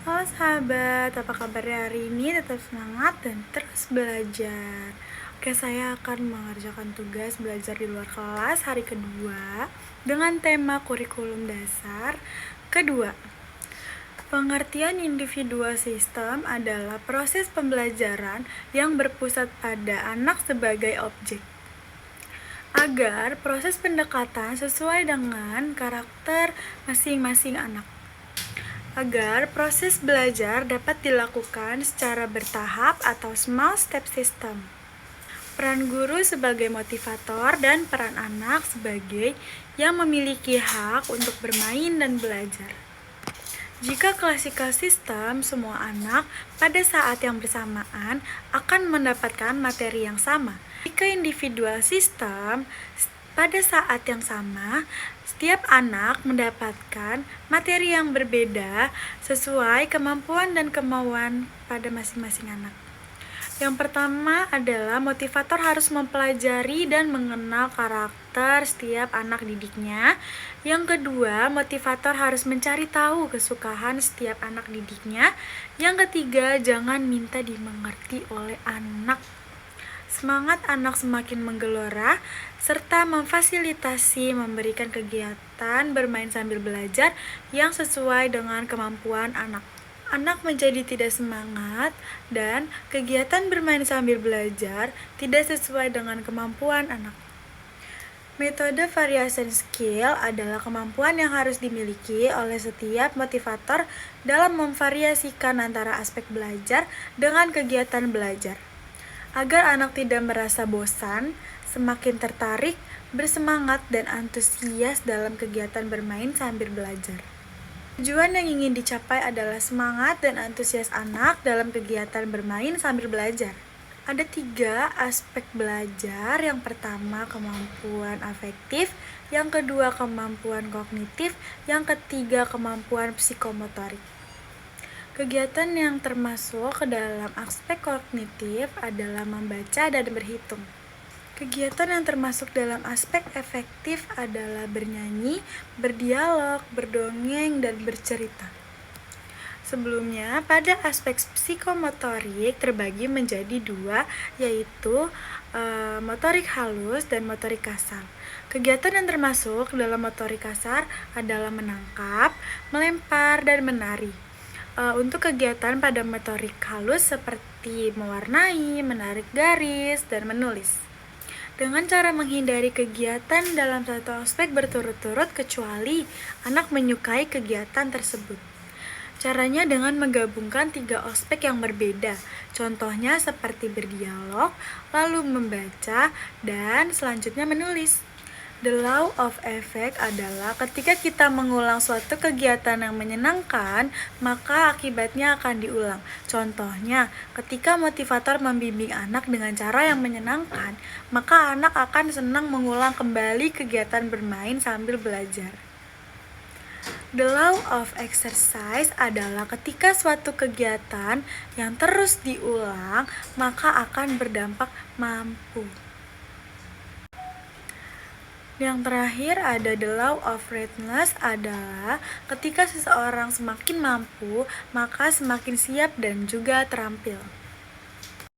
Halo sahabat, apa kabarnya hari ini? Tetap semangat dan terus belajar. Oke, saya akan mengerjakan tugas belajar di luar kelas hari kedua dengan tema kurikulum dasar kedua. Pengertian individual system adalah proses pembelajaran yang berpusat pada anak sebagai objek. Agar proses pendekatan sesuai dengan karakter masing-masing anak. Agar proses belajar dapat dilakukan secara bertahap atau small step system. Peran guru sebagai motivator dan peran anak sebagai yang memiliki hak untuk bermain dan belajar. Jika classical system, semua anak pada saat yang bersamaan akan mendapatkan materi yang sama. Jika individual system, pada saat yang sama, setiap anak mendapatkan materi yang berbeda sesuai kemampuan dan kemauan pada masing-masing anak. Yang pertama adalah motivator harus mempelajari dan mengenal karakter setiap anak didiknya. Yang kedua, motivator harus mencari tahu kesukaan setiap anak didiknya. Yang ketiga, jangan minta dimengerti oleh anak. Semangat anak semakin menggelora, serta memfasilitasi memberikan kegiatan bermain sambil belajar yang sesuai dengan kemampuan anak. Anak menjadi tidak semangat dan kegiatan bermain sambil belajar tidak sesuai dengan kemampuan anak. Metode variation skill adalah kemampuan yang harus dimiliki oleh setiap motivator dalam memvariasikan antara aspek belajar dengan kegiatan belajar. Agar anak tidak merasa bosan, semakin tertarik, bersemangat, dan antusias dalam kegiatan bermain sambil belajar. Tujuan yang ingin dicapai adalah semangat dan antusias anak dalam kegiatan bermain sambil belajar. Ada 3 aspek belajar. Yang pertama, kemampuan afektif. Yang kedua, kemampuan kognitif. Yang ketiga, kemampuan psikomotorik. Kegiatan yang termasuk ke dalam aspek kognitif adalah membaca dan berhitung. Kegiatan yang termasuk dalam aspek efektif adalah bernyanyi, berdialog, berdongeng, dan bercerita. Sebelumnya, pada aspek psikomotorik terbagi menjadi 2, yaitu motorik halus dan motorik kasar. Kegiatan yang termasuk dalam motorik kasar adalah menangkap, melempar, dan menari. Untuk kegiatan pada motorik halus seperti mewarnai, menarik garis, dan menulis. Dengan cara menghindari kegiatan dalam satu aspek berturut-turut kecuali anak menyukai kegiatan tersebut. Caranya dengan menggabungkan 3 aspek yang berbeda. Contohnya seperti berdialog, lalu membaca, dan selanjutnya menulis. The law of effect adalah ketika kita mengulang suatu kegiatan yang menyenangkan, maka akibatnya akan diulang. Contohnya, ketika motivator membimbing anak dengan cara yang menyenangkan, maka anak akan senang mengulang kembali kegiatan bermain sambil belajar. The law of exercise adalah ketika suatu kegiatan yang terus diulang, maka akan berdampak mampu. Yang terakhir ada the law of readiness adalah ketika seseorang semakin mampu, maka semakin siap dan juga terampil.